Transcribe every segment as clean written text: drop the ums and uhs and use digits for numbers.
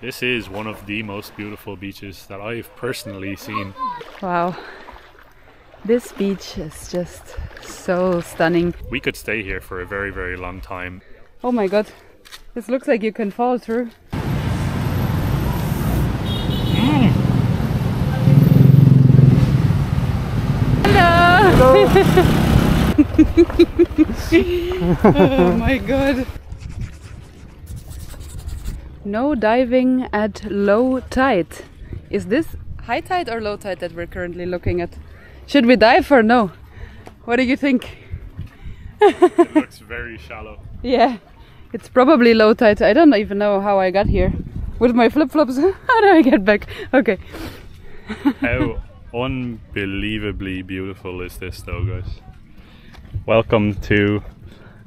This is one of the most beautiful beaches that I've personally seen. Wow. This beach is just so stunning. We could stay here for a very, very long time. Oh my god. This looks like you can fall through. Hello! Oh my god. No diving at low tide. Is this high tide or low tide that we're currently looking at? Should we dive or no? What do you think? It looks very shallow. Yeah, it's probably low tide. I don't even know how I got here. With my flip-flops, how do I get back? Okay. How unbelievably beautiful is this though, guys? Welcome to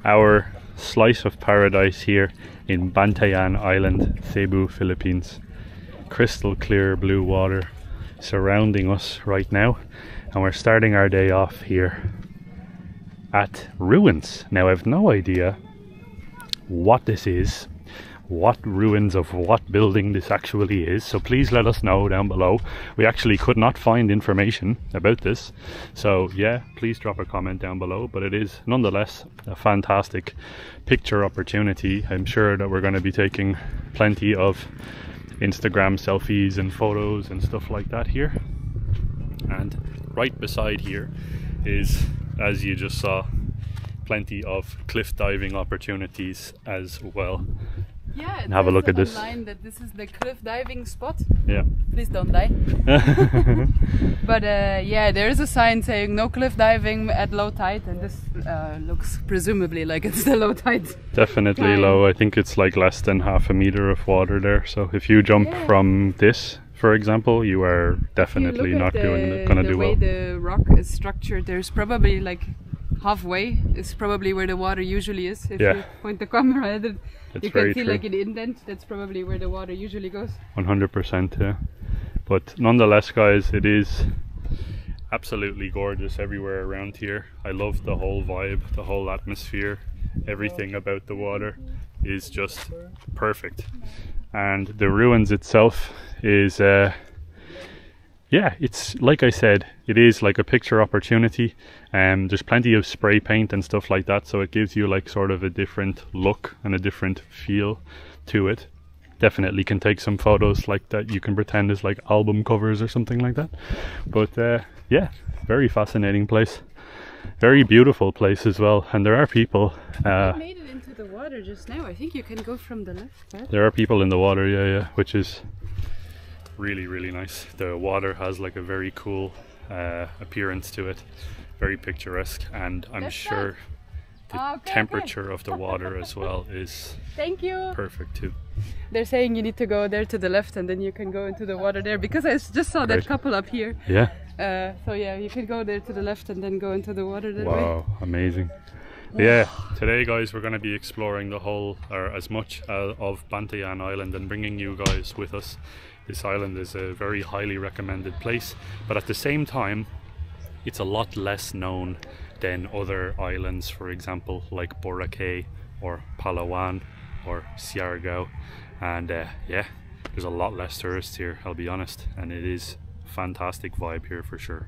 our slice of paradise here in Bantayan Island, Cebu, Philippines. Crystal clear blue water surrounding us right now, and we're starting our day off here at ruins. Now I've no idea what this is, what ruins of what building this actually is, so please let us know down below. We actually could not find information about this, so yeah, please drop a comment down below, but it is nonetheless a fantastic picture opportunity. I'm sure that we're going to be taking plenty of Instagram selfies and photos and stuff like that here. And right beside here is, as you just saw, plenty of cliff diving opportunities as well. Yeah, have a look at this. That this is the cliff diving spot. Yeah. Please don't die. But yeah, there is a sign saying no cliff diving at low tide, and this looks presumably like it's the low tide. Definitely low. I think it's like less than half a meter of water there. So if you jump from this, for example, you are definitely not gonna do well. The way the rock is structured, there's probably like halfway is probably where the water usually is. If you point the camera at it, you can see like an indent. That's probably where the water usually goes. 100%, yeah. But nonetheless, guys, it is absolutely gorgeous everywhere around here. I love the whole vibe, the whole atmosphere. Everything about the water is just perfect. And the ruins itself is yeah, it's like I said, it is like a picture opportunity. There's plenty of spray paint and stuff like that, so it gives you like sort of a different look and a different feel to it. Definitely can take some photos like that you can pretend is like album covers or something like that. But yeah, very fascinating place. Very beautiful place as well. And there are people... I made it into the water just now. I think you can go from the left, right? There are people in the water, yeah, which is really, really nice. The water has like a very cool appearance to it, very picturesque, and I'm sure the temperature of the water as well is perfect too. They're saying you need to go there to the left and then you can go into the water there, because I just saw that couple up here. Yeah. So yeah, you can go there to the left and then go into the water that way. Wow, amazing. Yeah, today guys we're going to be exploring the whole, or as much of Bantayan Island, and bringing you guys with us. This island is a very highly recommended place, but at the same time it's a lot less known than other islands, for example like Boracay or Palawan or Siargao, and yeah, there's a lot less tourists here, I'll be honest, and it is a fantastic vibe here for sure.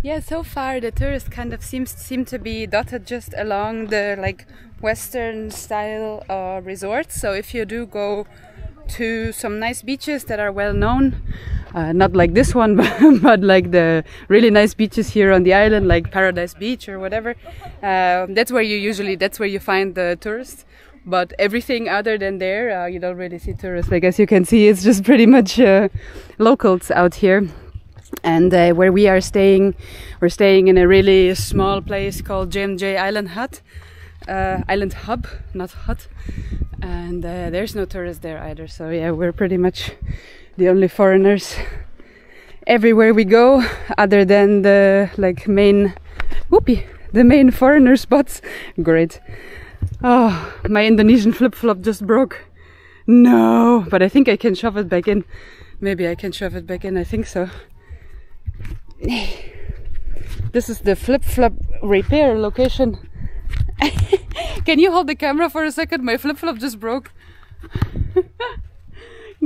Yeah, so far the tourists kind of seem to be dotted just along the like western style resorts. So if you do go to some nice beaches that are well known, not like this one, but like the really nice beaches here on the island, like Paradise Beach or whatever, that's where you find the tourists. But everything other than there, you don't really see tourists. Like as you can see, it's just pretty much locals out here. And where we are staying, we're staying in a really small place called JMJ Island Hut, Island Hub, not hut. And there's no tourists there either. So yeah, we're pretty much the only foreigners everywhere we go, other than the like main foreigner spots. Great. Oh, my Indonesian flip-flop just broke. No, but I think I can shove it back in. Maybe I can shove it back in, I think so. This is the flip-flop repair location. Can you hold the camera for a second? My flip-flop just broke.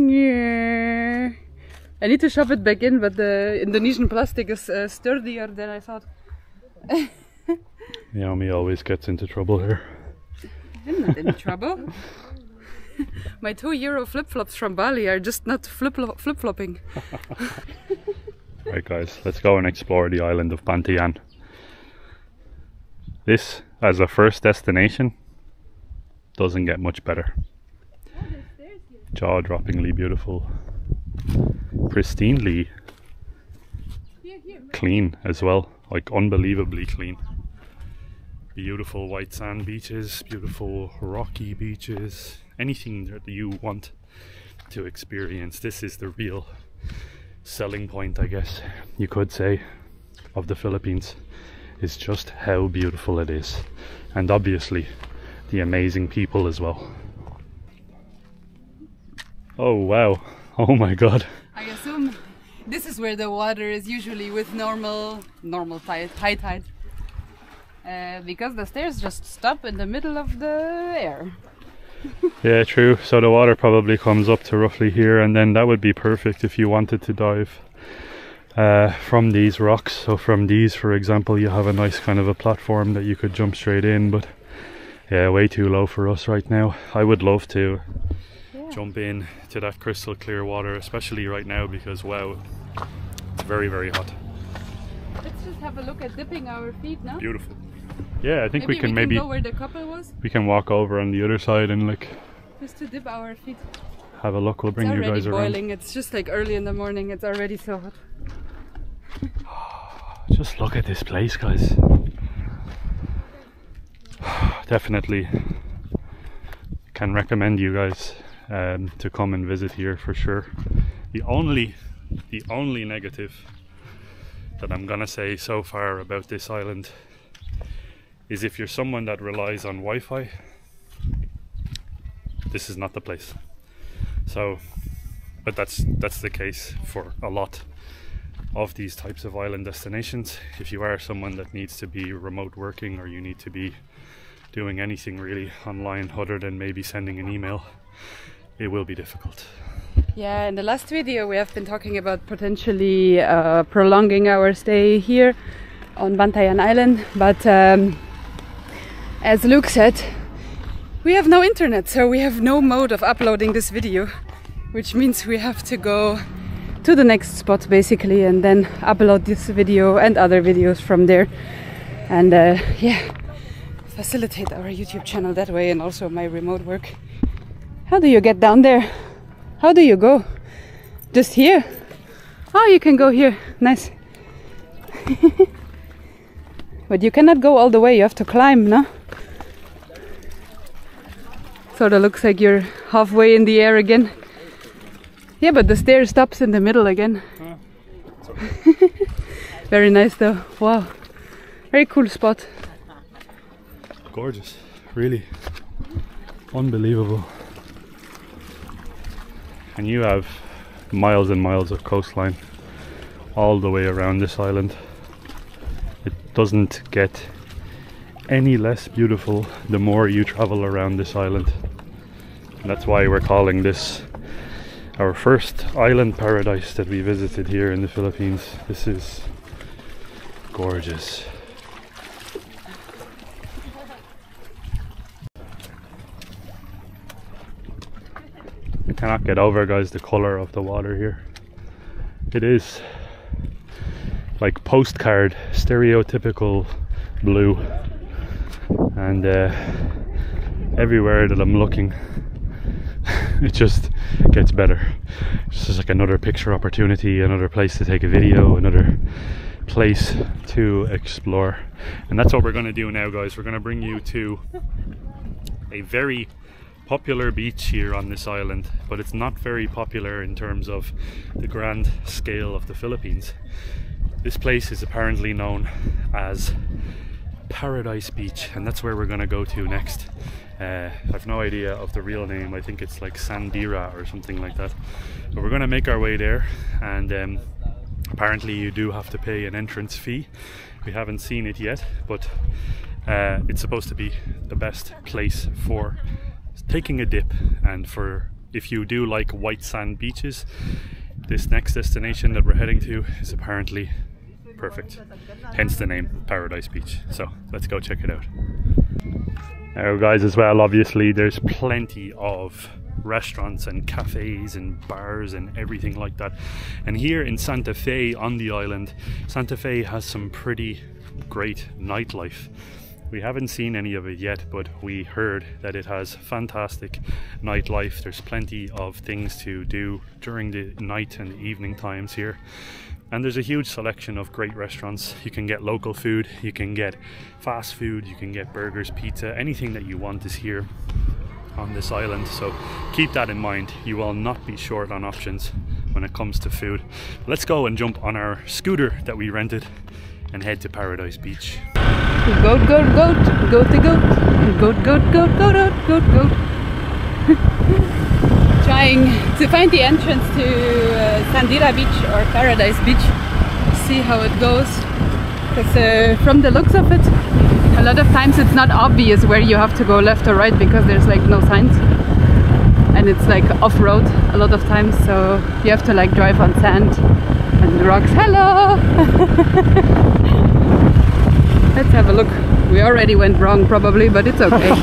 Yeah. I need to shove it back in, but the Indonesian plastic is sturdier than I thought. Naomi always gets into trouble here. I'm not in trouble. My €2 flip-flops from Bali are just not flip-flopping. Right guys, let's go and explore the island of Bantayan. This, as a first destination, doesn't get much better. Jaw-droppingly beautiful. Pristinely clean as well, like unbelievably clean. Beautiful white sand beaches, beautiful rocky beaches, anything that you want to experience. This is the real selling point, I guess you could say, of the Philippines, is just how beautiful it is, and obviously the amazing people as well. Oh wow, oh my god. I assume this is where the water is usually with normal high tide. Because the stairs just stop in the middle of the air. Yeah, true. So the water probably comes up to roughly here, and then that would be perfect if you wanted to dive from these rocks. So from these, for example, you have a nice kind of a platform that you could jump straight in, but yeah, way too low for us right now. I would love to jump in to that crystal clear water, especially right now, because wow, it's very, very hot. Let's just have a look at dipping our feet now. Beautiful. Yeah, I think maybe we can go where the couple was. We can walk over on the other side and like just to dip our feet. Have a look. We'll bring you guys around. It's boiling. It's just like early in the morning. It's already so hot. Just look at this place, guys. Definitely can recommend you guys to come and visit here for sure. The only negative that I'm gonna say so far about this island is if you're someone that relies on Wi-Fi, this is not the place. So, but that's the case for a lot of these types of island destinations. If you are someone that needs to be remote working, or you need to be doing anything really online other than maybe sending an email, it will be difficult. Yeah, in the last video we have been talking about potentially prolonging our stay here on Bantayan Island, but as Luke said, we have no internet, so we have no mode of uploading this video, which means we have to go to the next spot basically and then upload this video and other videos from there, and yeah, facilitate our YouTube channel that way, and also my remote work. How do you get down there? How do you go? Just here? Oh, you can go here. Nice. But you cannot go all the way, you have to climb, no? Sort of looks like you're halfway in the air again. Yeah, but the stair stops in the middle again. Very nice though. Wow. Very cool spot. Gorgeous. Really. Unbelievable. And you have miles and miles of coastline all the way around this island. It doesn't get any less beautiful the more you travel around this island. And that's why we're calling this our first island paradise that we visited here in the Philippines. This is gorgeous. I cannot get over, guys, the color of the water here. It is like postcard, stereotypical blue, and everywhere that I'm looking it just gets better. It's just like another picture opportunity, another place to take a video, another place to explore. And that's what we're going to do now, guys. We're going to bring you to a very popular beach here on this island, but it's not very popular in terms of the grand scale of the Philippines. This place is apparently known as Paradise Beach, and that's where we're going to go to next. I've no idea of the real name. I think it's like Sandira or something like that, but we're going to make our way there, and apparently you do have to pay an entrance fee. We haven't seen it yet, but it's supposed to be the best place for taking a dip and for if you do like white sand beaches, this next destination that we're heading to is apparently perfect. Hence the name, Paradise Beach. So let's go check it out. Now guys, as well, obviously there's plenty of restaurants and cafes and bars and everything like that. And here in Santa Fe on the island, Santa Fe has some pretty great nightlife. We haven't seen any of it yet, but we heard that it has fantastic nightlife. There's plenty of things to do during the night and evening times here. And there's a huge selection of great restaurants. You can get local food, you can get fast food, you can get burgers, pizza, anything that you want is here on this island. So keep that in mind. You will not be short on options when it comes to food. Let's go and jump on our scooter that we rented and head to Paradise Beach. Goat, goat, goat, goat to goat, goat, goat, goat, goat, goat, goat. Trying to find the entrance to Sandira Beach or Paradise Beach. See how it goes. Because from the looks of it, a lot of times it's not obvious where you have to go left or right because there's like no signs. And it's like off-road a lot of times, so you have to like drive on sand and rocks. Hello! Let's have a look. We already went wrong probably, but it's okay.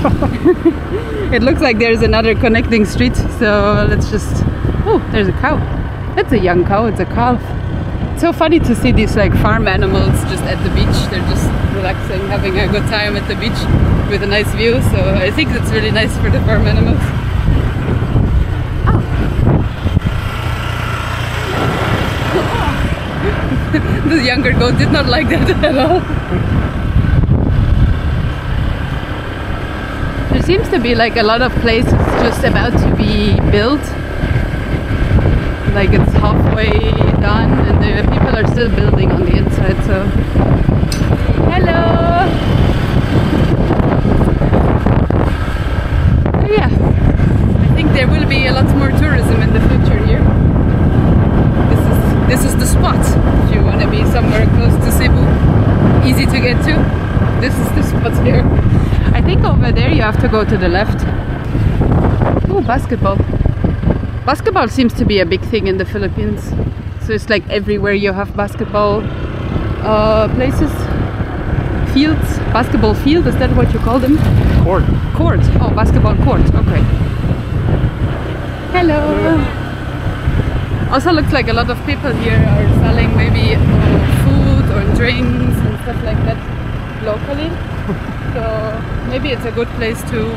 It looks like there's another connecting street, so let's just... Oh, there's a cow. That's a young cow, it's a calf. It's so funny to see these like farm animals just at the beach. They're just relaxing, having a good time at the beach with a nice view, so I think it's really nice for the farm animals. Oh. The younger goat did not like that at all. There seems to be like a lot of places just about to be built. Like it's halfway done and the people are still building on the inside, so... Hello! So yeah, I think there will be a lot more tourism in the future here. This is the spot if you want to be somewhere close to Cebu. Easy to get to. This is the spot here. I think over there you have to go to the left. Oh, basketball. Basketball seems to be a big thing in the Philippines. So it's like everywhere you have basketball places. Fields. Basketball field, is that what you call them? Court. Court. Oh, basketball court. Okay. Hello. Also looks like a lot of people here are selling maybe food or drinks and stuff like that locally. So maybe it's a good place to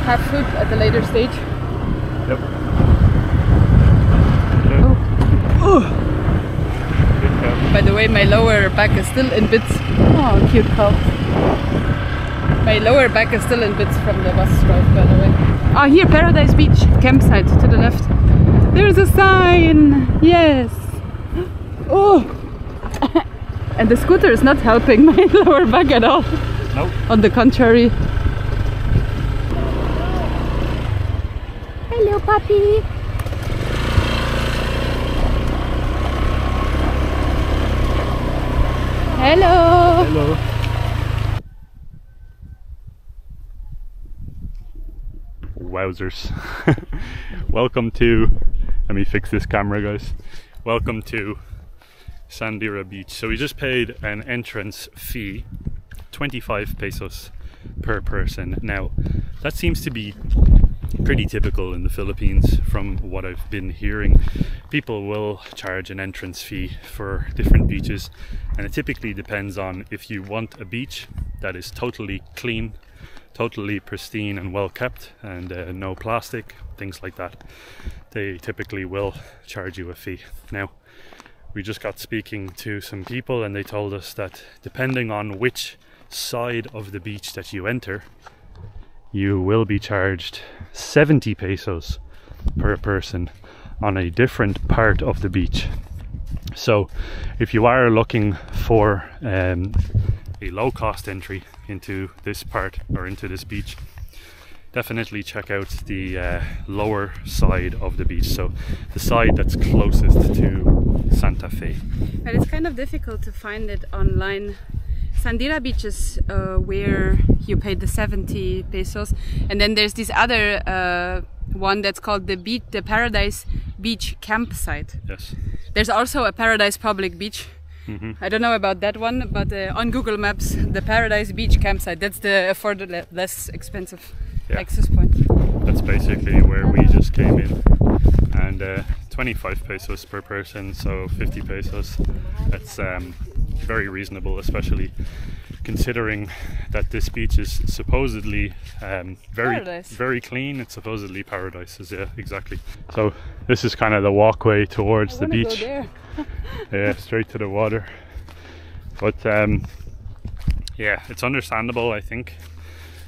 have food at a later stage. Yep. Oh. By the way, my lower back is still in bits. Oh, cute cow. My lower back is still in bits from the bus ride, by the way. Oh, here, Paradise Beach campsite to the left. There's a sign. Yes. Oh. And the scooter is not helping my lower back at all. Nope. On the contrary. Hello, puppy. Hello. Hello. Wowzers. Welcome to... Let me fix this camera, guys. Welcome to Sandira Beach. So we just paid an entrance fee, 25 pesos per person. Now, that seems to be pretty typical in the Philippines from what I've been hearing. People will charge an entrance fee for different beaches, and it typically depends on if you want a beach that is totally clean, totally pristine and well kept, and no plastic, things like that. They typically will charge you a fee. Now, we just got speaking to some people and they told us that depending on which side of the beach that you enter, you will be charged 70 pesos per person on a different part of the beach. So if you are looking for a low-cost entry into this part or into this beach, definitely check out the lower side of the beach, so the side that's closest to Santa Fe. But it's kind of difficult to find it online. Sandira Beach is where you pay the 70 pesos, and then there's this other one that's called the Paradise Beach Campsite. Yes. There's also a Paradise Public Beach. I don't know about that one, but on Google Maps, the Paradise Beach Campsite, that's the affordable, less expensive access point. That's basically where we just came in, and 25 pesos per person, so 50 pesos. That's very reasonable, especially considering that this beach is supposedly very clean. It's supposedly paradises, yeah, exactly. So this is kind of the walkway towards the beach. Yeah, straight to the water. But yeah, it's understandable, I think.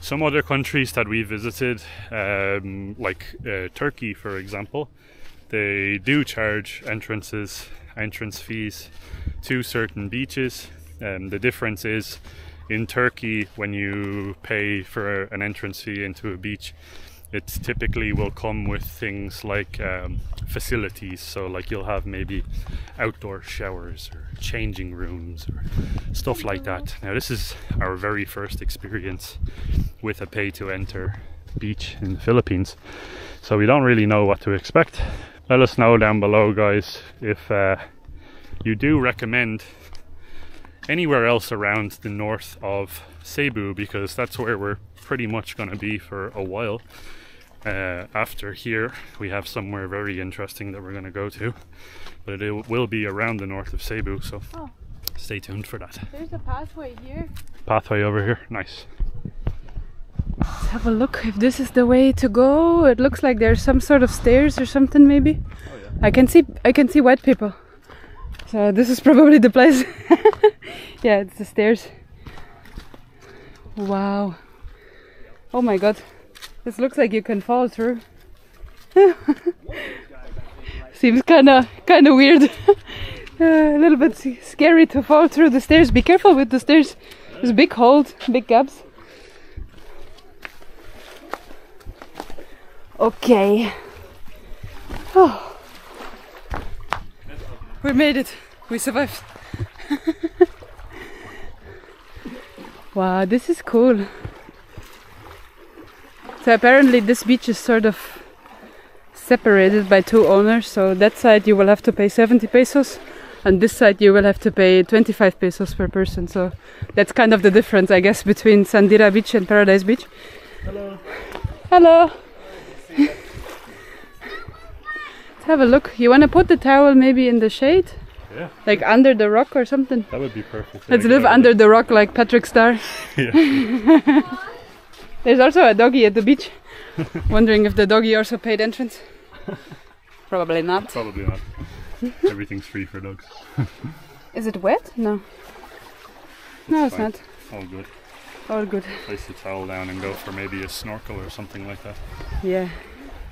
Some other countries that we visited, like Turkey for example, they do charge entrance fees to certain beaches. The difference is, in Turkey, when you pay for an entrance fee into a beach, it typically will come with things like facilities. So like you'll have maybe outdoor showers or changing rooms or stuff like that. Now this is our very first experience with a pay to enter beach in the Philippines, so we don't really know what to expect. Let us know down below, guys, if you do recommend anywhere else around the north of Cebu, because that's where we're pretty much going to be for a while. After here we have somewhere very interesting that we're going to go to, but it will be around the north of Cebu, so stay tuned for that. There's a pathway here. Pathway over here, nice. Let's have a look if this is the way to go. It looks like there's some sort of stairs or something, maybe. Oh, yeah. I can see white people, so this is probably the place. Yeah, it's the stairs. Wow. Oh my god. This looks like you can fall through. Seems kinda weird. A little bit scary to fall through the stairs. Be careful with the stairs. There's big holes, big gaps. Okay. Oh. We made it. We survived. Wow, this is cool. So apparently this beach is sort of separated by two owners, so that side you will have to pay 70 pesos and this side you will have to pay 25 pesos per person. So that's kind of the difference, I guess, between Sandira Beach and Paradise Beach. Hello. Hello. Let's have a look. You want to put the towel maybe in the shade? Yeah. Like under the rock or something? That would be perfect. Let's live under the rock like Patrick Star. Yeah. There's also a doggy at the beach. Wondering if the doggy also paid entrance. Probably not. Probably not. Everything's free for dogs. Is it wet? No. No, it's not. All good. All good. Place the towel down and go for maybe a snorkel or something like that. Yeah.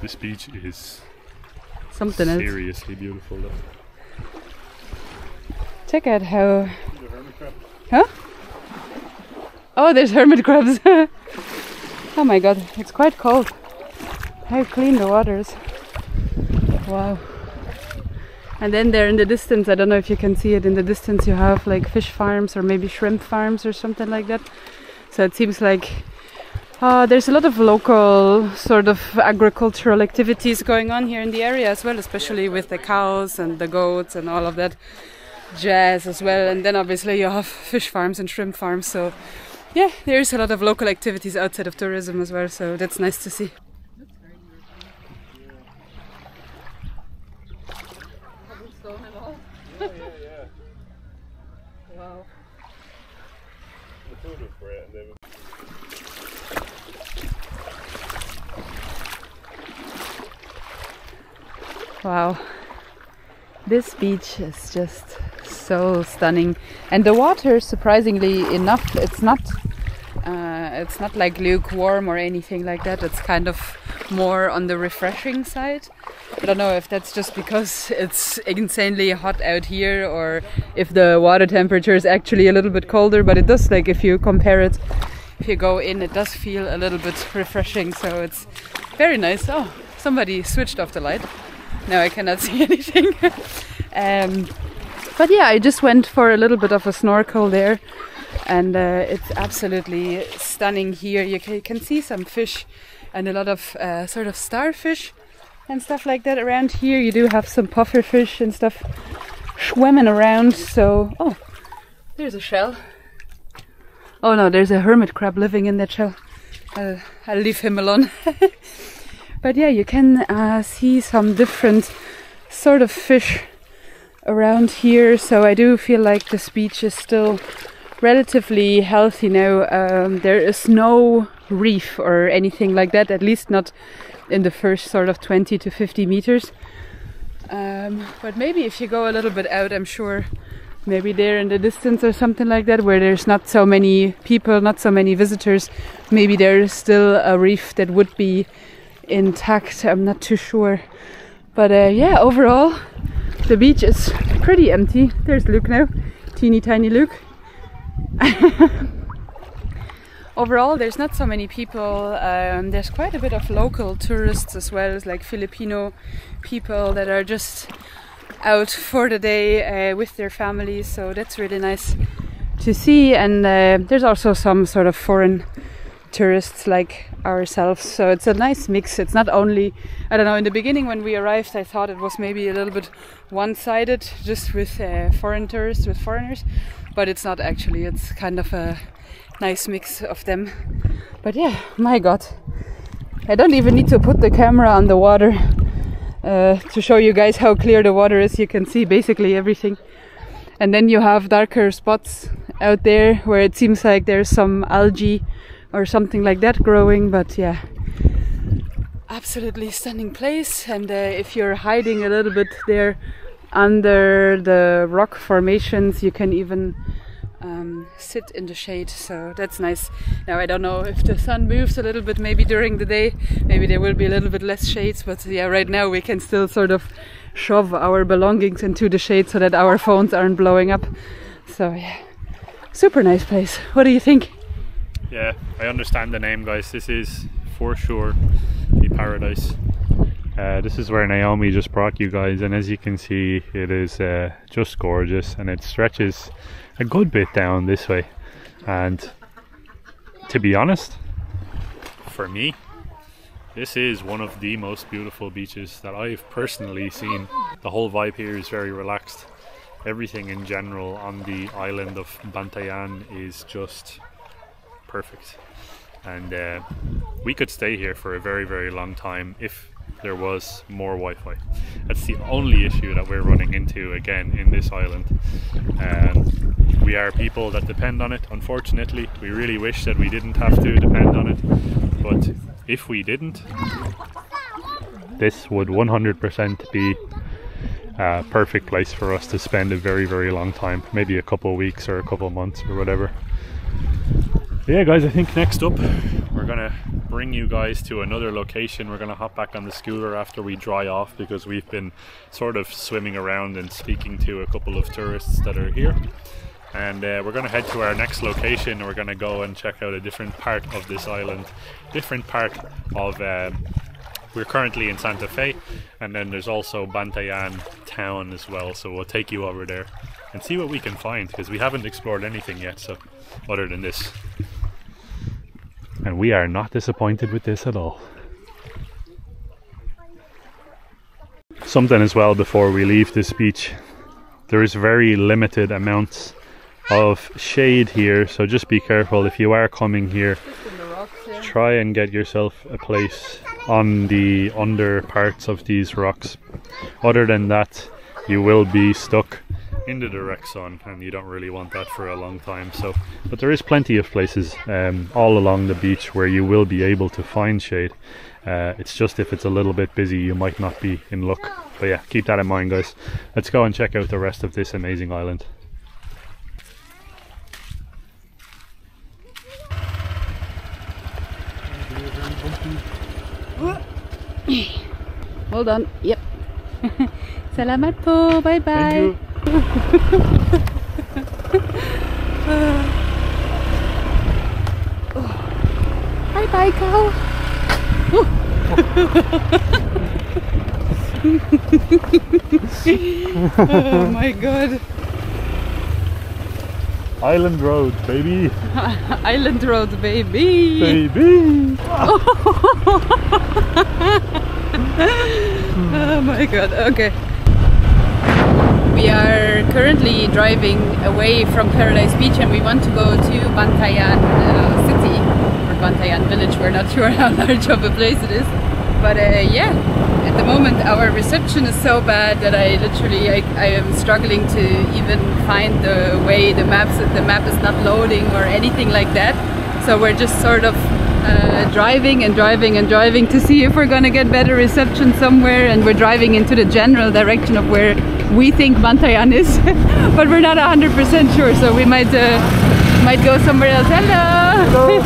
This beach is something else. Seriously beautiful though. Check out how... There's a hermit crab. Huh? Oh, there's hermit crabs. Oh my god, it's quite cold. How clean the water is. Wow. And then there in the distance, I don't know if you can see it, in the distance you have like fish farms or maybe shrimp farms or something like that. So it seems like there's a lot of local sort of agricultural activities going on here in the area as well, especially with the cows and the goats and all of that jazz as well. And then obviously you have fish farms and shrimp farms, so yeah, there's a lot of local activities outside of tourism as well, so that's nice to see. Wow. Wow. This beach is just so stunning, and the water, surprisingly enough, it's not like lukewarm or anything like that. It's kind of more on the refreshing side. I don't know if that's just because it's insanely hot out here or if the water temperature is actually a little bit colder, but it does, like, if you compare it, if you go in, it does feel a little bit refreshing, so it's very nice. Oh, somebody switched off the light. Now I cannot see anything. But yeah, I just went for a little bit of a snorkel there, and it's absolutely stunning here. You can see some fish and a lot of sort of starfish and stuff like that around here. You do have some pufferfish and stuff swimming around. So, oh, there's a shell. Oh no, there's a hermit crab living in that shell. I'll leave him alone. But yeah, you can see some different sort of fish around here. So I do feel like this beach is still relatively healthy now. There is no reef or anything like that, at least not in the first sort of 20 to 50 meters. But maybe if you go a little bit out, I'm sure maybe there in the distance or something like that, where there's not so many people, not so many visitors, maybe there is still a reef that would be intact. I'm not too sure. But yeah, overall the beach is pretty empty. There's Luke now, teeny tiny Luke. Overall there's not so many people. There's quite a bit of local tourists as well, like Filipino people that are just out for the day with their families, so that's really nice to see. And there's also some sort of foreign tourists like ourselves, so it's a nice mix. It's not only, I don't know, in the beginning when we arrived I thought it was maybe a little bit one-sided, just with foreign tourists, with foreigners, but it's not actually. It's kind of a nice mix of them. But yeah, my god, I don't even need to put the camera on the water to show you guys how clear the water is. You can see basically everything. And then you have darker spots out there where it seems like there's some algae or something like that growing. But yeah, absolutely stunning place. And if you're hiding a little bit there under the rock formations, you can even sit in the shade, so that's nice. Now I don't know if the sun moves a little bit, maybe during the day maybe there will be a little bit less shades, but yeah, right now we can still sort of shove our belongings into the shade so that our phones aren't blowing up. So yeah, super nice place. What do you think? Yeah, I understand the name, guys. This is for sure the paradise. This is where Naomi just brought you guys, and as you can see it is just gorgeous, and it stretches a good bit down this way. And to be honest, for me, this is one of the most beautiful beaches that I've personally seen. The whole vibe here is very relaxed. Everything in general on the island of Bantayan is just perfect, and we could stay here for a very, very long time if there was more Wi-Fi. That's the only issue that we're running into again in this island. We are people that depend on it, unfortunately. We really wish that we didn't have to depend on it, but if we didn't, this would 100% be a perfect place for us to spend a very, very long time, maybe a couple of weeks or a couple of months or whatever. Yeah guys, I think next up we're gonna bring you guys to another location. We're gonna hop back on the scooter after we dry off, because we've been sort of swimming around and speaking to a couple of tourists that are here, and we're gonna head to our next location. We're gonna go and check out a different part of this island, different part of we're currently in Santa Fe, and then there's also Bantayan town as well, so we'll take you over there and see what we can find, because we haven't explored anything yet, so other than this. And we are not disappointed with this at all. Something as well before we leave this beach, there is very limited amounts of shade here, so just be careful if you are coming here. Try and get yourself a place on the under parts of these rocks. Other than that, you will be stuck in the direct sun, and you don't really want that for a long time. So, but there is plenty of places all along the beach where you will be able to find shade. It's just if it's a little bit busy, you might not be in luck. But yeah, keep that in mind, guys. Let's go and check out the rest of this amazing island. Hold on. Yep. Salamat po. Bye bye. Bye bye, cow. Oh my god. Island Road, baby. Island Road, baby. Baby. Oh my god, okay. We are currently driving away from Paradise Beach and we want to go to Bantayan City or Bantayan Village. We're not sure how large of a place it is. But yeah, at the moment our reception is so bad that I am struggling to even find the way. The map is not loading or anything like that. So we're just sort of driving and driving and driving to see if we're gonna get better reception somewhere, and we're driving into the general direction of where we think Bantayan is, but we're not 100% sure, so we might go somewhere else. Hello!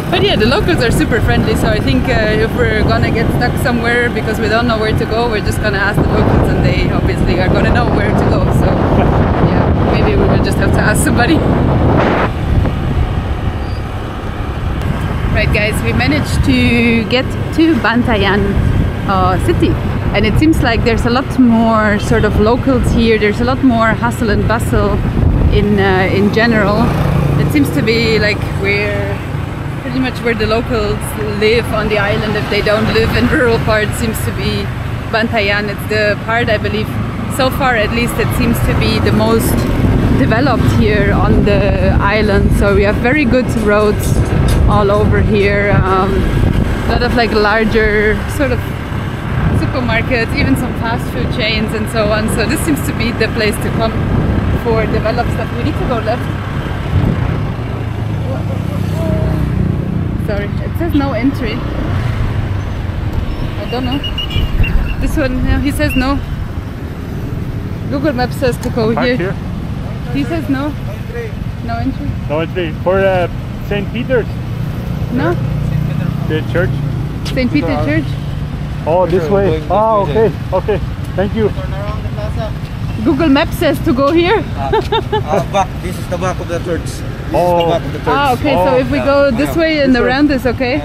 But yeah, the locals are super friendly, so I think if we're gonna get stuck somewhere because we don't know where to go, we're just gonna ask the locals and they obviously are gonna know where to go, so yeah, maybe we will just have to ask somebody. Right guys, we managed to get to Bantayan City, and it seems like there's a lot more sort of locals here. There's a lot more hustle and bustle in general. It seems to be like we're pretty much where the locals live on the island. If they don't live in rural parts, seems to be Bantayan. It's the part, I believe, so far at least, it seems to be the most developed here on the island. So we have very good roads all over here, a lot of like larger sort of supermarkets, even some fast food chains and so on. So this seems to be the place to come for developed stuff. We need to go left. Sorry, it says no entry. I don't know. This one, yeah, he says no. Google Maps says to go here. He says no. No entry. No entry. For St. Peter's. No? The church? St. Peter Church? Oh, this way. Oh, okay. Okay. Thank you. Google Maps says to go here. Back. This is the back of the church. Oh. Ah, okay. So if we go this way and around is okay?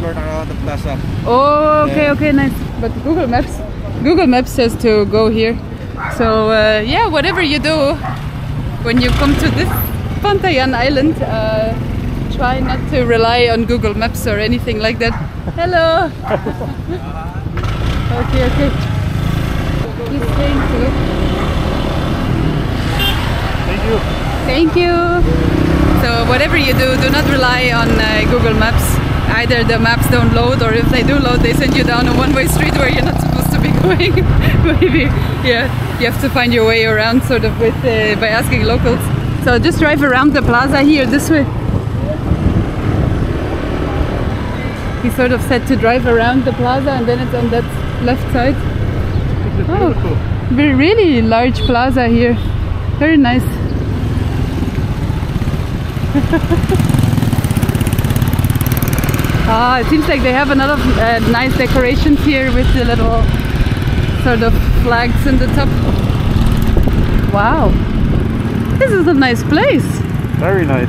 Turn around the plaza. Oh, okay, okay, nice. But Google Maps says to go here. So yeah, whatever you do when you come to this Bantayan Island, try not to rely on Google Maps or anything like that. Hello! Okay, okay. He's saying to. Thank you. Thank you! So whatever you do, do not rely on Google Maps. Either the maps don't load, or if they do load, they send you down a one-way street where you're not supposed to be going. Maybe, yeah, you have to find your way around sort of with by asking locals. So just drive around the plaza here this way. He sort of said to drive around the plaza and then it's on that left side. Oh, really large plaza here. Very nice. It seems like they have a lot of nice decorations here with the little sort of flags in the top. Wow. This is a nice place. Very nice.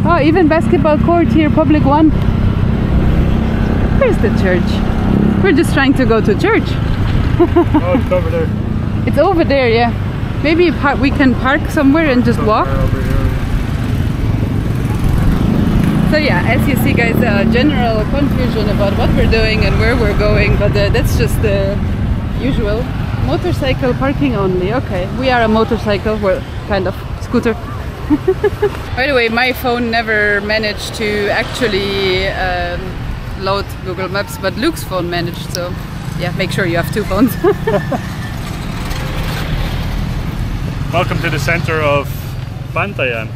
Oh, even basketball court here, public one. Where's the church? We're just trying to go to church. Oh, it's over there. It's over there, yeah. Maybe we can park somewhere and just walk. So yeah, as you see guys, general confusion about what we're doing and where we're going, but that's just the usual. Motorcycle parking only, okay. We are a motorcycle, well, kind of scooter. By the way, my phone never managed to actually load Google Maps, but Luke's phone managed, so yeah, make sure you have two phones. Welcome to the center of Bantayan.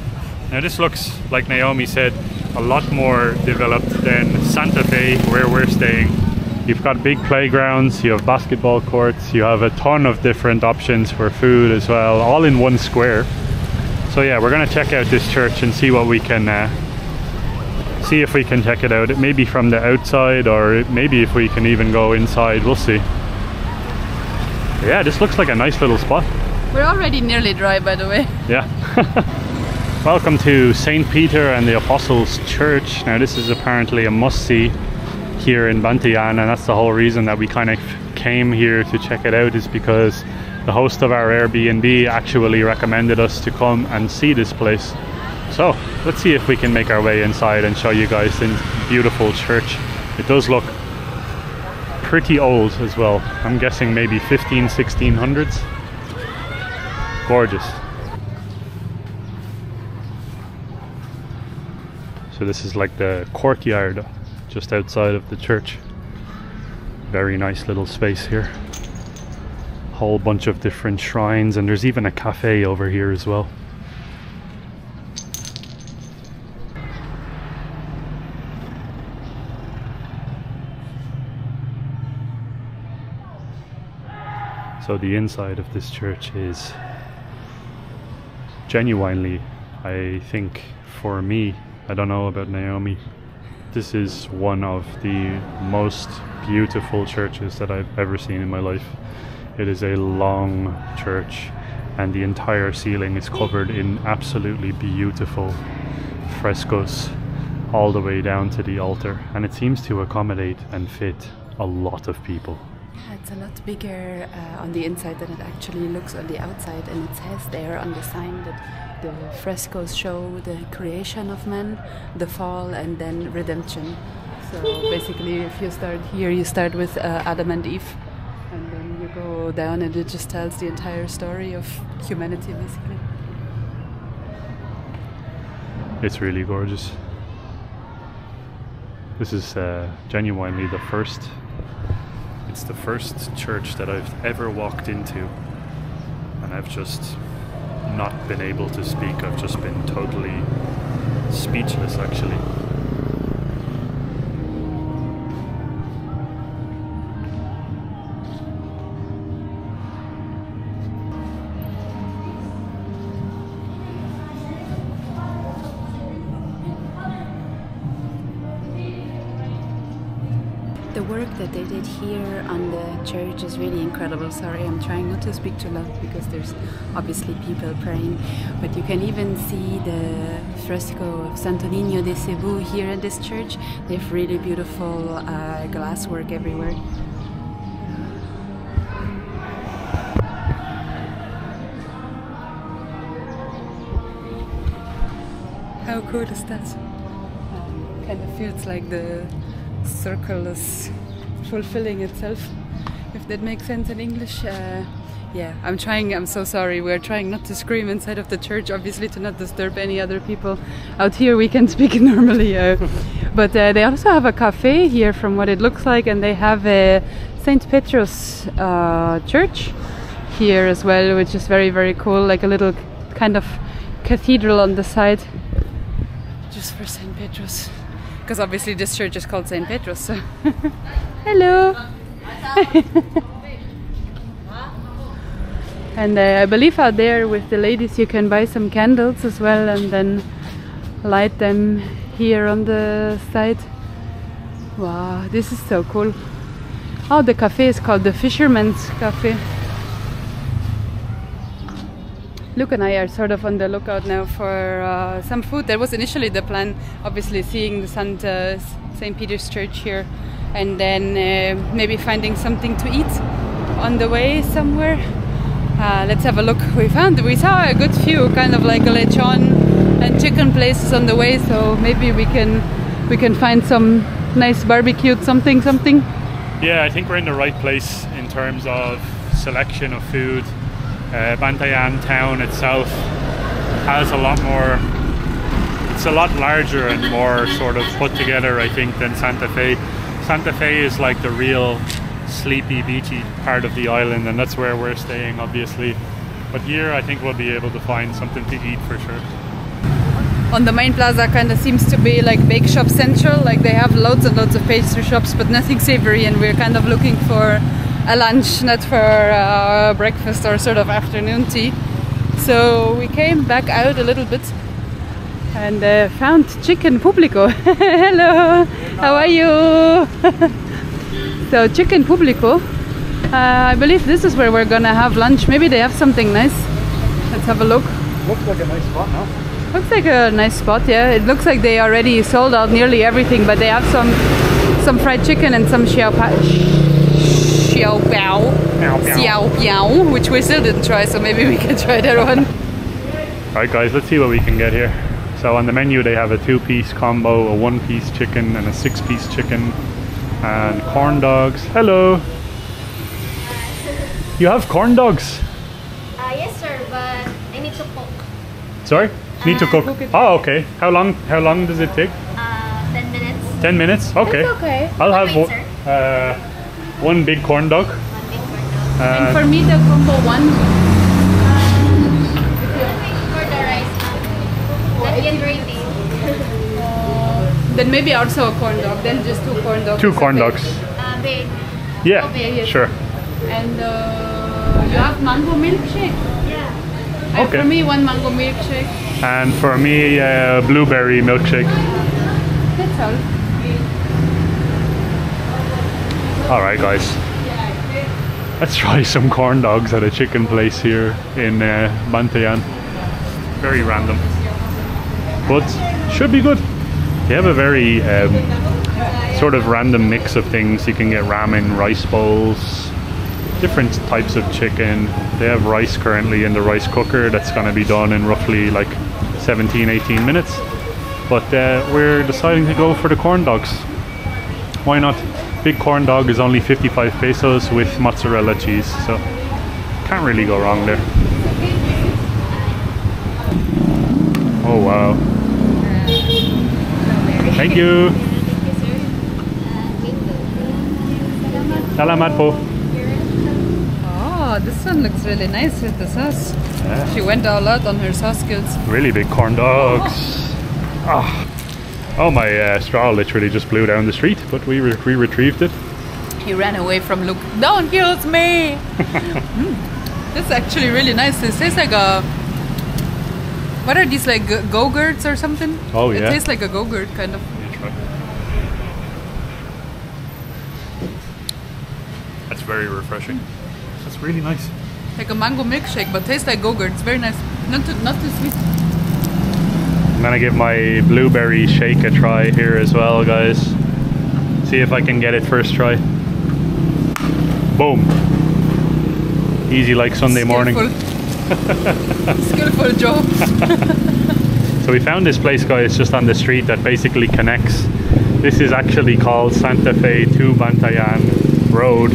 Now this looks, like Naomi said, a lot more developed than Santa Fe, where we're staying. You've got big playgrounds, you have basketball courts, you have a ton of different options for food as well, all in one square. So yeah, we're gonna check out this church and see what we can see if we can check it out. It may be from the outside, or maybe if we can even go inside, we'll see. Yeah, this looks like a nice little spot. We're already nearly dry, by the way. Yeah. Welcome to St. Peter and the Apostles Church. Now this is apparently a must-see here in Bantayan, and that's the whole reason that we kind of came here to check it out, is because the host of our Airbnb actually recommended us to come and see this place. So let's see if we can make our way inside and show you guys the beautiful church. It does look pretty old as well. I'm guessing maybe 1600s. Gorgeous. So this is like the courtyard just outside of the church. Very nice little space here. Whole bunch of different shrines, and there's even a cafe over here as well. So the inside of this church is genuinely, I think, for me, I don't know about Naomi, this is one of the most beautiful churches that I've ever seen in my life. It is a long church, and the entire ceiling is covered in absolutely beautiful frescoes all the way down to the altar, and it seems to accommodate and fit a lot of people. It's a lot bigger on the inside than it actually looks on the outside, and it says there on the sign that the frescoes show the creation of man, the fall, and then redemption. So basically, if you start here, you start with Adam and Eve, and then you go down and it just tells the entire story of humanity, basically. It's really gorgeous. This is genuinely the first, it's the first church that I've ever walked into, and I've just not been able to speak. I've just been totally speechless, actually. The work that they did here on the church is really incredible. Sorry, I'm trying not to speak too loud because there's obviously people praying. But you can even see the fresco of Santo Niño de Cebu here in this church. They have really beautiful glass work everywhere. How cool is that? Kind of feels like the circle is fulfilling itself, if that makes sense in English. Yeah, I'm so sorry, we're trying not to scream inside of the church, obviously, to not disturb any other people. Out here we can speak normally, but they also have a cafe here from what it looks like, and they have a St. Petrus church here as well, which is very, very cool, like a little kind of cathedral on the side just for St. Petrus. Because obviously this church is called St. Petrus. So. Hello! And I believe out there with the ladies you can buy some candles as well and then light them here on the side. Wow, this is so cool. Oh, the cafe is called the Fisherman's Cafe. Luke and I are sort of on the lookout now for some food. That was initially the plan, obviously seeing the St. Peter's Church here, and then maybe finding something to eat on the way somewhere. Let's have a look. We saw a good few kind of like a lechon and chicken places on the way, so maybe we can find some nice barbecued something. Yeah, I think we're in the right place in terms of selection of food. Bantayan town itself has a lot more, it's a lot larger and more sort of put together, I think, than Santa Fe. Santa Fe is like the real sleepy, beachy part of the island, and that's where we're staying, obviously. But here I think we'll be able to find something to eat for sure. On the main plaza kind of seems to be like bake shop central, like they have loads and loads of pastry shops but nothing savory, and we're kind of looking for a lunch, not for breakfast or sort of afternoon tea. So we came back out a little bit and found Chicken Publico. Hello, how are you? So Chicken Publico, I believe this is where we're gonna have lunch. Maybe they have something nice. Let's have a look. Looks like a nice spot now. Looks like a nice spot, yeah. It looks like they already sold out nearly everything, but they have some fried chicken and some xiao xiao biao, xiao biao, which we still didn't try, so maybe we can try that one. Alright guys, let's see what we can get here. So on the menu they have a 2-piece combo, a 1-piece chicken and a 6-piece chicken and corn dogs. Hello! You have corn dogs? Yes sir, but I need to cook. Sorry? Need to cook? Oh, okay. How long does it take? 10 minutes. 10 minutes? Okay. That's okay. I'll have Wait, sir. one big corn dog. One big corn dog. And for me, the combo one. For the rice, that get ready. Then maybe also a corn dog. Then just 2 corn dogs. 2 corn dogs. Big. Yeah, Okay. sure. And you have mango milkshake. Yeah. And Okay. for me, 1 mango milkshake. And for me, blueberry milkshake. That's all. Alright guys, let's try some corn dogs at a chicken place here in Bantayan. Very random, but should be good. They have a very sort of random mix of things. You can get ramen, rice bowls, different types of chicken. They have rice currently in the rice cooker that's going to be done in roughly like 17-18 minutes. But we're deciding to go for the corn dogs. Why not? Big corn dog is only 55 pesos with mozzarella cheese, so can't really go wrong there. Oh wow. Thank you. Salamat po. Oh, this one looks really nice with the sauce. Yeah. She went all out on her sauce skills. Really big corn dogs. Ah. Oh, my straw literally just blew down the street, but we retrieved it. He ran away from Luke. Don't use me! This is actually really nice. It tastes like a... What are these, like go-gurts or something? Oh, yeah. It tastes like a go-gurt, kind of. Yeah, try. That's very refreshing. That's really nice. Like a mango milkshake, but tastes like go-gurt. It's very nice. Not too sweet. I'm gonna give my blueberry shake a try here as well, guys. See if I can get it first try. Boom. Easy like Sunday morning. Skillful job. So we found this place, guys, just on the street that basically connects. This is actually called Santa Fe to Bantayan Road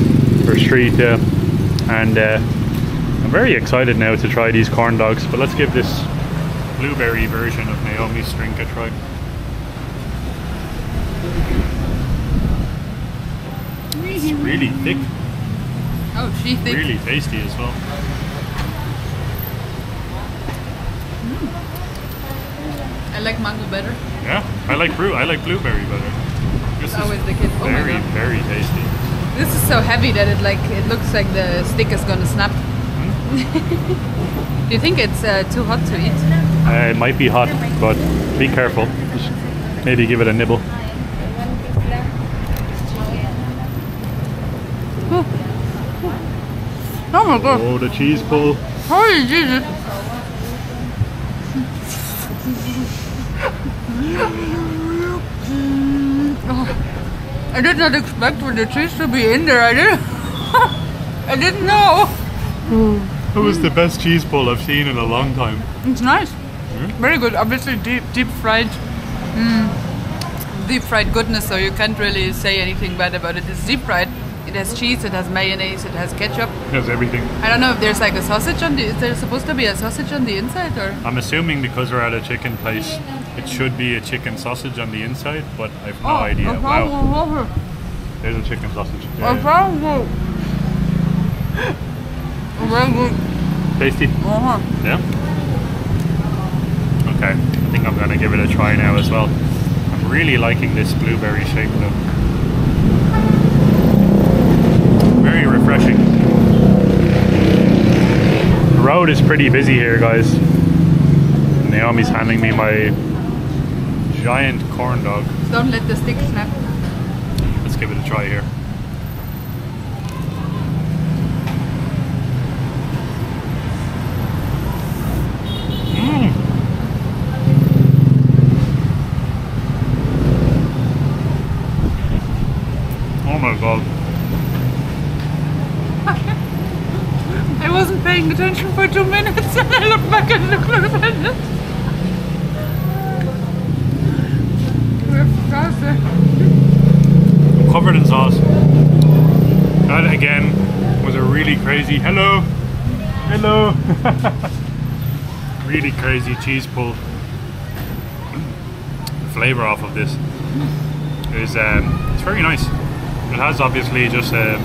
or street, and I'm very excited now to try these corn dogs. But let's give this blueberry version of Naomi's drink a try. It's really thick. Oh, she thick. Really tasty as well. I like mango better. Yeah, I like blueberry better. This Always is the case. Oh my very, God. very tasty. This is so heavy that it looks like the stick is gonna snap. Do you think it's too hot to eat? It might be hot, but be careful. Just maybe give it a nibble. Oh my God! Oh, the cheese pull. Holy Jesus! I did not expect for the cheese to be in there. I didn't know. That was the best cheese pull I've seen in a long time. It's nice. Very good. Obviously deep fried. Deep fried goodness, so you can't really say anything bad about it. It's deep fried. It has cheese, it has mayonnaise, it has ketchup. It has everything. I don't know if there's like a sausage on the... Is there supposed to be a sausage on the inside or...? I'm assuming because we're at a chicken place, it should be a chicken sausage on the inside, but I've no idea. Wow. There's a chicken sausage. Yeah, yeah. Very good. Tasty? Yeah? Okay, I think I'm gonna give it a try now as well. I'm really liking this blueberry shake though. Very refreshing. The road is pretty busy here, guys. Naomi's handing me my giant corn dog. Don't let the stick snap. Let's give it a try here. Oh my God. paying attention for 2 minutes and I look back and look at it. I'm covered in sauce. That again was a really crazy hello. Really crazy cheese pull. The flavour off of this is it's very nice. It has obviously just a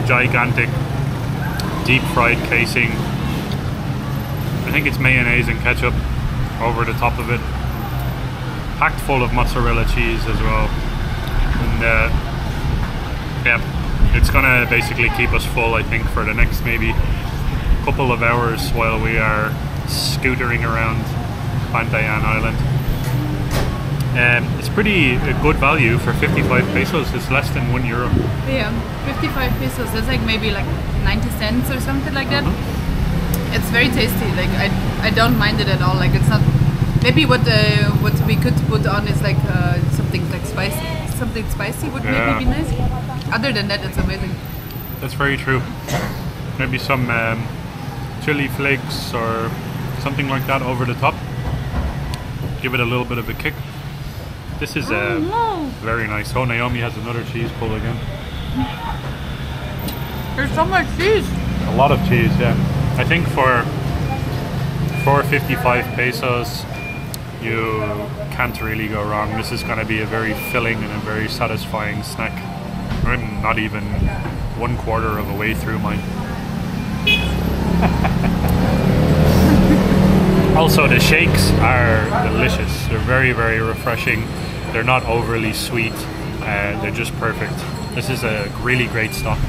gigantic deep fried casing. I think it's mayonnaise and ketchup over the top of it, packed full of mozzarella cheese as well, and yeah, it's gonna basically keep us full, I think, for the next maybe couple of hours while we are scootering around Bantayan Island. It's pretty good value for 55 pesos. It's less than €1. Yeah, 55 pesos. That's like maybe like 90 cents or something like that. It's very tasty. Like I don't mind it at all. Like it's not. Maybe what we could put on is like something like spicy. Something spicy would maybe be nice. Other than that, it's amazing. That's very true. Maybe some chili flakes or something like that over the top. Give it a little bit of a kick. This is very nice. Oh, Naomi has another cheese pull again. There's so much cheese. A lot of cheese, yeah. I think for 55 pesos, you can't really go wrong. This is going to be a very filling and a very satisfying snack. I'm not even 1/4 of a way through mine. Also, the shakes are delicious. They're very, very refreshing. They're not overly sweet. They're just perfect. This is a really great stock.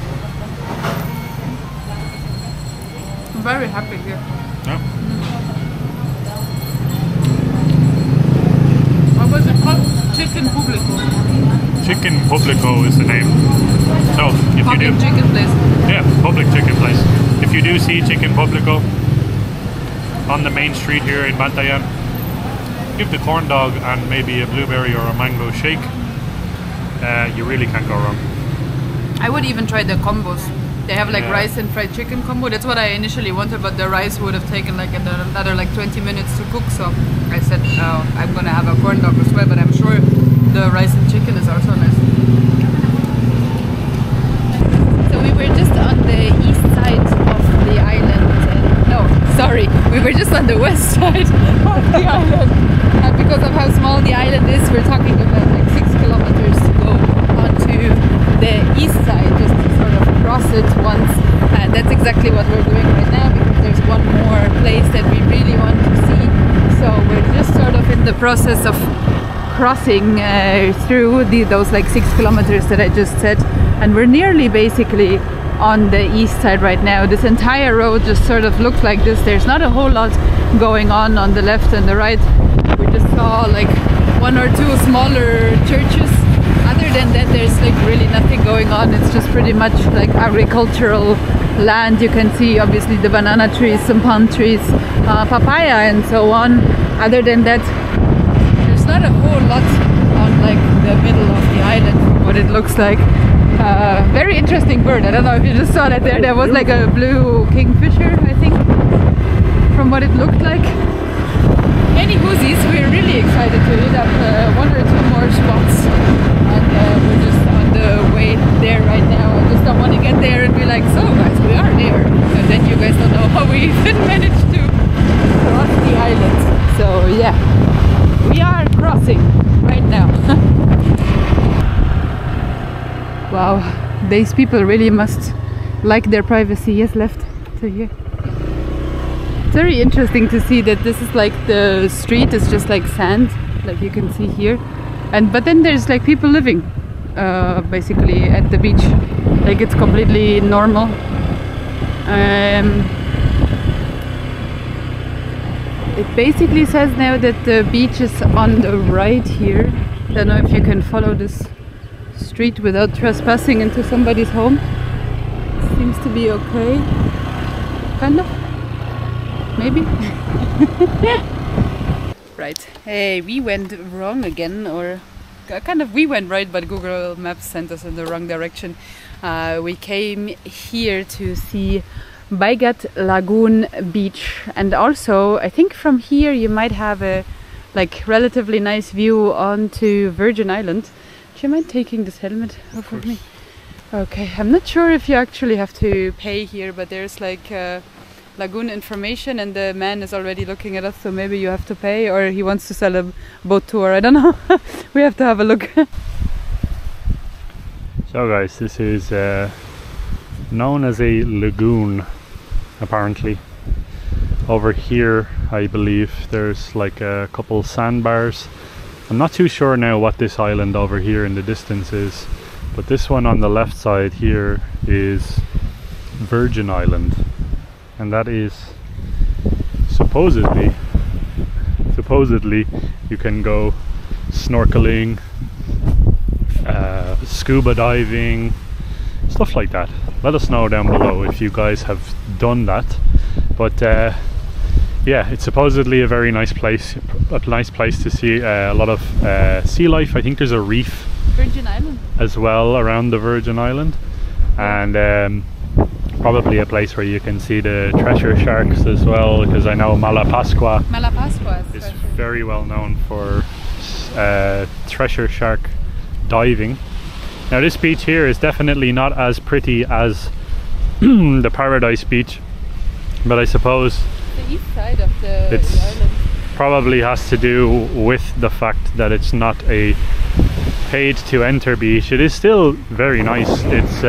I'm very happy here. Yeah. What was it called? Chicken Publico. Chicken Publico is the name. So, if Public you do... chicken place. Yeah, public chicken place. If you do see Chicken Publico on the main street here in Bantayan, give the corn dog and maybe a blueberry or a mango shake. You really can't go wrong. I would even try the combos. They have like rice and fried chicken combo. That's what I initially wanted, but the rice would have taken like another like 20 minutes to cook. So I said, I'm gonna have a corn dog as well, but I'm sure the rice and chicken is also nice. So we were just on the east side of the island. Sorry, we were just on the west side of the island. And because of how small the island is, we're talking about like 6 kilometers to go onto the east side, just to sort of cross it once. And that's exactly what we're doing right now, because there's one more place that we really want to see. So we're just sort of in the process of crossing through those like 6 kilometers that I just said. And we're nearly basically on the east side right now. This entire road just sort of looks like this. There's not a whole lot going on the left and the right. We just saw like 1 or 2 smaller churches. Other than that, there's like really nothing going on. It's just pretty much like agricultural land. You can see obviously the banana trees, some palm trees, papaya and so on. Other than that, there's not a whole lot on like the middle of the island from what it looks like. Very interesting bird. I don't know if you just saw that there. There was like a blue kingfisher, I think, from what it looked like. Anywhoosies, we're really excited to hit up 1 or 2 more spots, and we're just on the way there right now. I just don't want to get there and be like, so guys, we are there, and then you guys don't know how we even managed to cross the island. So yeah, we are crossing right now. Wow, these people really must like their privacy. Yes, left to here. It's very interesting to see that this is like the street is just like sand, like you can see here, but then there's like people living basically at the beach, like it's completely normal. It basically says now that the beach is on the right here. I don't know if you can follow this street without trespassing into somebody's home. Seems to be okay, kind of, maybe. Right, hey, we went wrong again, or kind of we went right, but Google Maps sent us in the wrong direction. We came here to see Baigat Lagoon beach. And also I think from here you might have a like relatively nice view onto Virgin Island. Do you mind taking this helmet off of me? Okay, I'm not sure if you actually have to pay here, but there's like lagoon information and the man is already looking at us, so maybe you have to pay, or he wants to sell a boat tour, I don't know. We have to have a look. So guys, this is known as a lagoon apparently. Over here I believe there's like a couple sandbars. I'm not too sure now what this island over here in the distance is, but this one on the left side here is Virgin Island, and that is supposedly you can go snorkeling, scuba diving, stuff like that. Let us know down below if you guys have done that. But yeah, it's supposedly a very nice place, to see a lot of sea life. I think there's a reef Virgin Island as well around the Virgin Island, and probably a place where you can see the treasure sharks as well, because I know Malapascua is very well known for treasure shark diving. Now this beach here is definitely not as pretty as the Paradise Beach, but I suppose the east side of the island probably has to do with the fact that it's not a paid to enter beach. It is still very nice. It's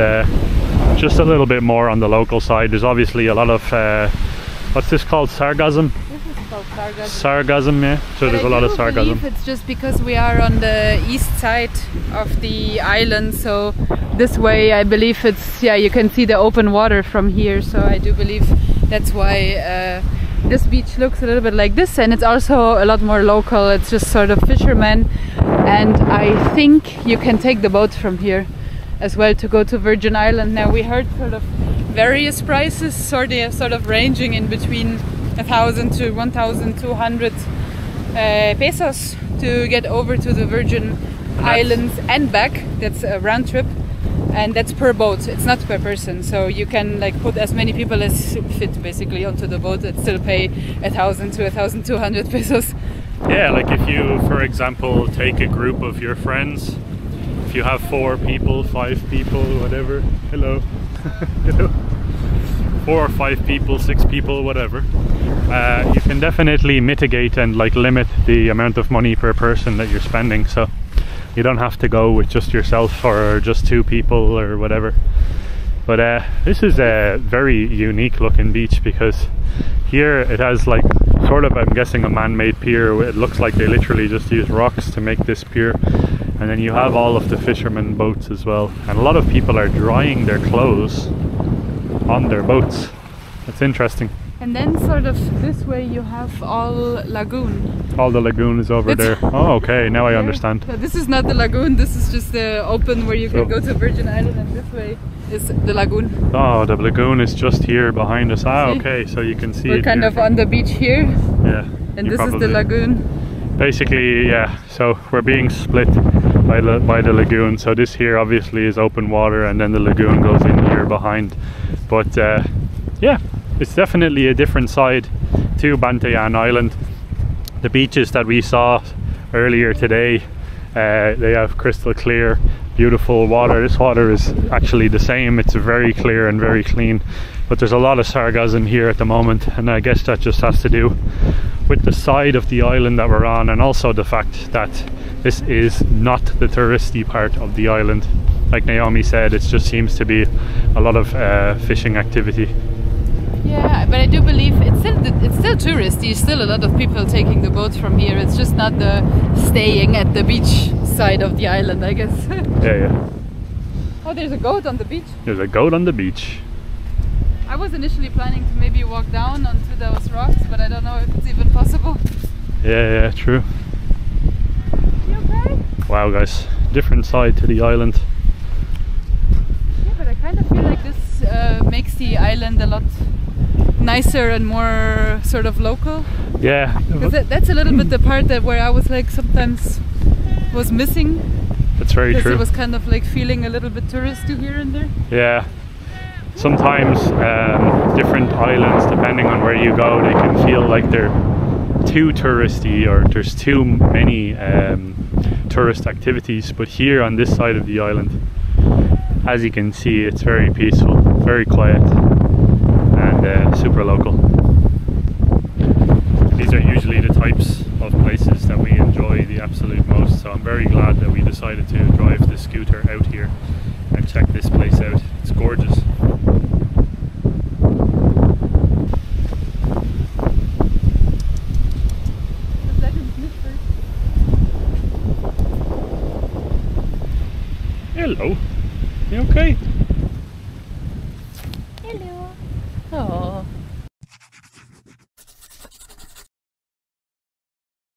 just a little bit more on the local side. There's obviously a lot of what's this called, sargassum? This is called sargassum. Sargassum, yeah. So there's a lot of sargassum. It's just because we are on the east side of the island, so this way I believe it's, yeah, you can see the open water from here, so I do believe that's why this beach looks a little bit like this, and it's also a lot more local. It's just sort of fishermen, and I think you can take the boat from here as well to go to Virgin Island. Now we heard sort of various prices, sort of ranging in between 1,000 to 1,200 pesos to get over to the Virgin Islands and back. That's a round trip, and that's per boat, it's not per person, so you can like put as many people as fit basically onto the boat and still pay 1,000 to 1,200 pesos. Yeah, like if you, for example, take a group of your friends, if you have 4 people, 5 people, whatever, hello, hello, 4 or 5 people, 6 people, whatever, you can definitely mitigate and like limit the amount of money per person that you're spending, so you don't have to go with just yourself or just 2 people or whatever. But this is a very unique looking beach, because here it has like sort of, I'm guessing, a man-made pier. It looks like they literally just use rocks to make this pier, and then you have all of the fishermen boats as well, and a lot of people are drying their clothes on their boats. That's interesting. And then sort of this way you have all lagoon. All the lagoon is over there. Oh, okay, now I understand. So this is not the lagoon, this is just the open where you can go to Virgin Island, and this way is the lagoon. Oh, the lagoon is just here behind us. Ah, okay, so you can see we're it kind here. of on the beach here. Yeah. And this is the lagoon. Basically, yeah, so we're being split by the lagoon. So this here obviously is open water, and then the lagoon goes in here behind. But yeah, it's definitely a different side to Bantayan Island. The beaches that we saw earlier today, they have crystal clear, beautiful water. This water is actually the same. It's very clear and very clean, but there's a lot of sargassum here at the moment, and I guess that just has to do with the side of the island that we're on, and also the fact that this is not the touristy part of the island. Like Naomi said, it just seems to be a lot of fishing activity. Yeah, but I do believe it's still touristy. Still a lot of people taking the boat from here. It's just not the staying at the beach side of the island, I guess. Yeah. Oh, there's a goat on the beach. There's a goat on the beach. I was initially planning to maybe walk down onto those rocks, but I don't know if it's even possible. Yeah, true. You okay? Wow, guys, different side to the island. Yeah, but I kind of feel like this makes the island a lot nicer and more sort of local. Yeah. Because that's a little bit the part that where I was like sometimes was missing. That's very true. It was kind of like feeling a little bit touristy here and there. Yeah. sometimes different islands, depending on where you go, they can feel like they're too touristy or there's too many tourist activities, but here on this side of the island, as you can see, it's very peaceful, very quiet, and super local. These are usually the types of places that we enjoy the absolute most, so I'm very glad that we decided to drive the scooter out here and check this place out. It's gorgeous. Hello. You okay? Hello. Oh.